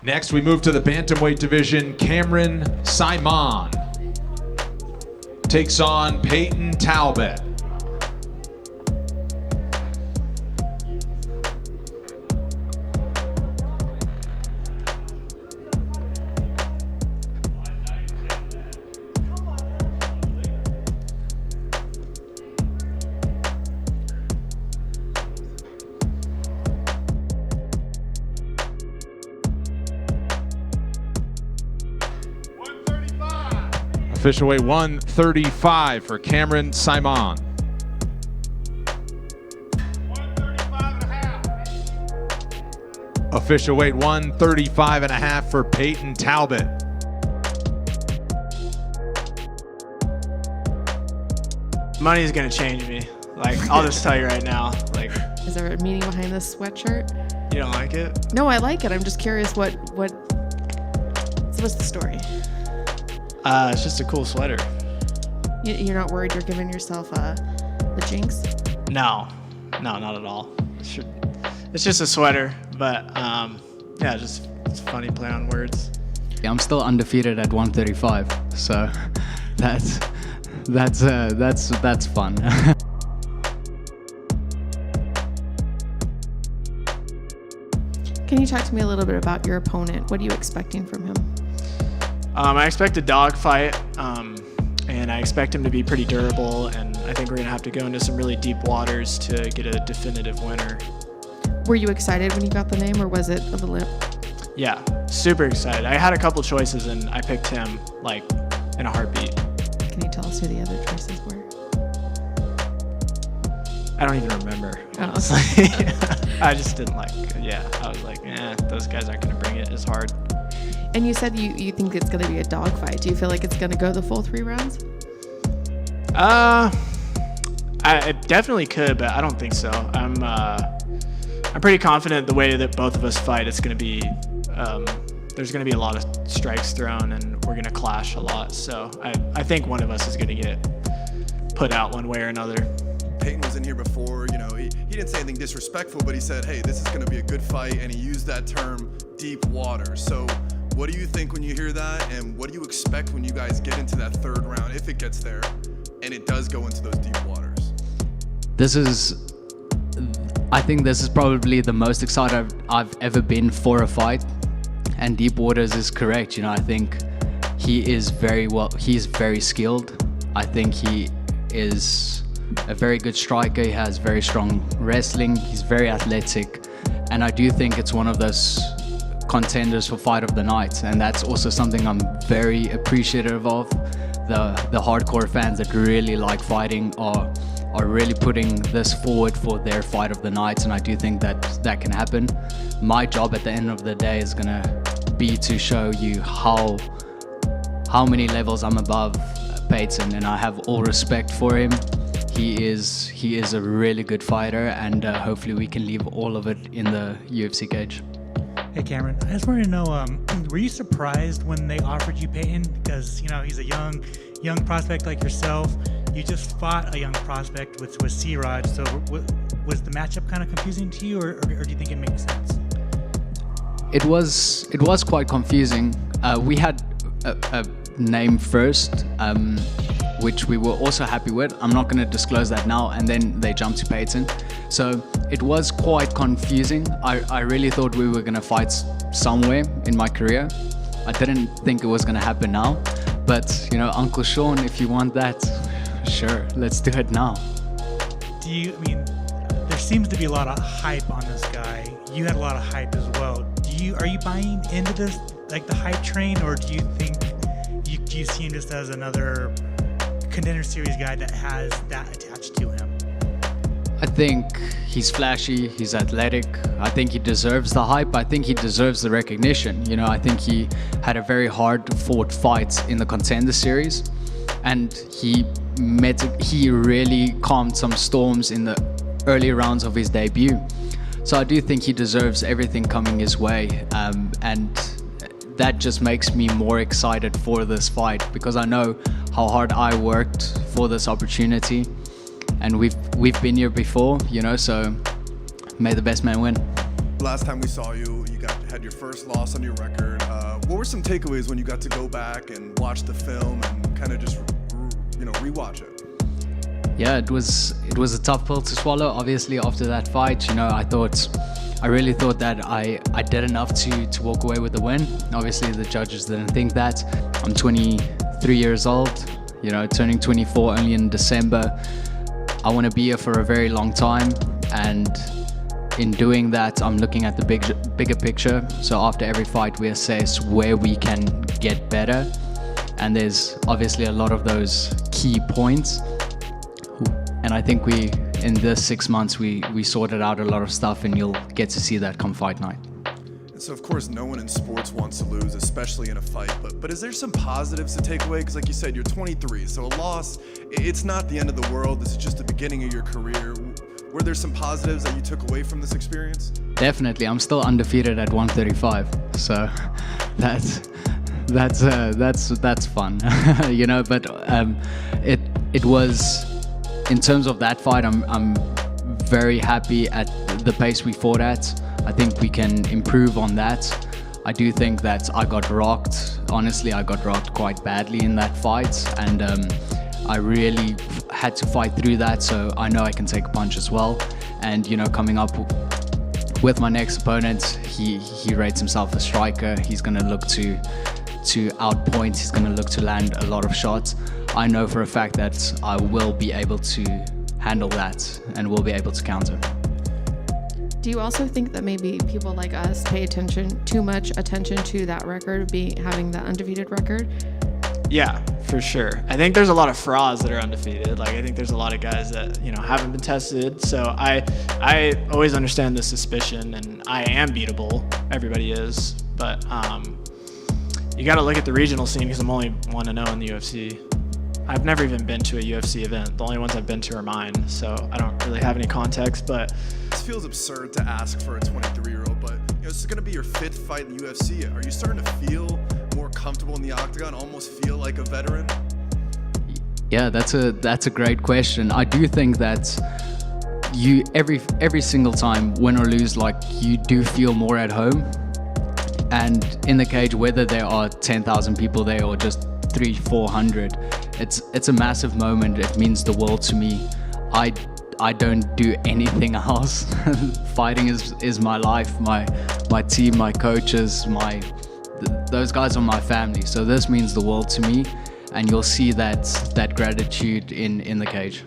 Next, we move to the bantamweight division. Cameron Saaiman takes on Payton Talbott. Official weight 135 for Cameron Saaiman. 135.5. Official weight 135.5 for Payton Talbott. Money is gonna change me. Like, I'll just tell you right now. Like, Is there a meaning behind this sweatshirt? you don't like it? No, I like it. I'm just curious what's the story? It's just a cool sweater. You're not worried you're giving yourself the jinx? No, not at all. It's just a sweater, but yeah, just it's a funny play on words. Yeah, I'm still undefeated at 135, so that's fun. Can you talk to me a little bit about your opponent? What are you expecting from him? I expect a dog fight, and I expect him to be pretty durable, and I think we're going to have to go into some really deep waters to get a definitive winner. Were you excited when you got the name, or was it a little? Yeah, super excited. I had a couple choices, and I picked him, like, in a heartbeat. Can you tell us who the other choices were? I don't even remember, Oh. honestly. I just didn't like, I was like, those guys aren't going to bring it as hard. And you said you think it's going to be a dogfight. Do you feel like it's going to go the full 3 rounds? I definitely could, but I don't think so. I'm pretty confident the way that both of us fight, it's going to be, there's going to be a lot of strikes thrown, and we're going to clash a lot. So I think one of us is going to get put out one way or another. Payton was in here before, he didn't say anything disrespectful, but he said, hey, this is going to be a good fight, and he used that term, deep water. So what do you think when you hear that, and what do you expect when you guys get into that 3rd round, if it gets there, and it does go into those deep waters? I think this is probably the most excited I've ever been for a fight, and deep waters is correct. I think he's very skilled. I think he is a very good striker. He has very strong wrestling. He's very athletic, and I do think it's one of those contenders for fight of the night, and that's also something I'm very appreciative of. The hardcore fans that really like fighting are really putting this forward for their fight of the night, and I do think that can happen. My job at the end of the day is gonna be to show you how many levels I'm above Payton, and I have all respect for him. He is a really good fighter, and hopefully we can leave all of it in the UFC cage. Hey Cameron, I just wanted to know, were you surprised when they offered you Payton? Because he's a young prospect like yourself. You just fought a young prospect with C-Rod, so was the matchup kind of confusing to you, or do you think it makes sense? It was quite confusing. We had a name first, which we were also happy with. I'm not going to disclose that now, and then they jumped to Payton. So it was quite confusing. I really thought we were going to fight somewhere in my career. I didn't think it was going to happen now. But, Uncle Sean, if you want that, sure, let's do it now. There seems to be a lot of hype on this guy. You had a lot of hype as well. Are you buying into this, like the hype train, or do you think you see him just as another Contender Series guy that has that attached to him? I think he's flashy, he's athletic. I think he deserves the hype. I think he deserves the recognition. I think he had a very hard-fought fight in the Contender Series, and he really calmed some storms in the early rounds of his debut. So I do think he deserves everything coming his way, and that just makes me more excited for this fight, because I know how hard I worked for this opportunity, and we've been here before, so may the best man win. Last time we saw you, you got had your first loss on your record. What were some takeaways when you got to go back and watch the film and kind of just, rewatch it? Yeah, it was a tough pill to swallow. Obviously, after that fight, I really thought that I did enough to walk away with the win. Obviously, the judges didn't think that. I'm 23 years old, turning 24 only in December. I want to be here for a very long time, and in doing that, I'm looking at the bigger picture. So after every fight, we assess where we can get better, and there's obviously a lot of those key points. And I think in this 6 months, we sorted out a lot of stuff, and you'll get to see that come fight night. And so, of course, no one in sports wants to lose, especially in a fight. But is there some positives to take away? Because like you said, you're 23, so a loss, it's not the end of the world. This is just the beginning of your career. Were there some positives that you took away from this experience? Definitely. I'm still undefeated at 135, so that's fun, But it was, in terms of that fight, I'm very happy at the pace we fought at. I think we can improve on that. I do think that I got rocked. Honestly, I got rocked quite badly in that fight, and I really had to fight through that, so I know I can take a punch as well. And coming up with my next opponent, he rates himself a striker. He's going to look to outpoint. He's going to look to land a lot of shots. I know for a fact that I will be able to handle that and will be able to counter. Do you also think that maybe people like us pay too much attention to that record, having that undefeated record? Yeah, for sure. I think there's a lot of frauds that are undefeated. I think there's a lot of guys that, haven't been tested. So I always understand the suspicion, and I am beatable. Everybody is. But you got to look at the regional scene, because I'm only 1-0 in the UFC. I've never even been to a UFC event. The only ones I've been to are mine, so I don't really have any context. But this feels absurd to ask for a 23-year-old, but this is going to be your 5th fight in the UFC. Are you starting to feel more comfortable in the octagon, almost feel like a veteran? Yeah, that's a great question. I do think that you every single time, win or lose, you do feel more at home. And in the cage, whether there are 10,000 people there or just 300-400, it's a massive moment. It means the world to me. I don't do anything else. Fighting is my life, my team, my coaches, those guys are my family. So this means the world to me, and you'll see that gratitude in the cage.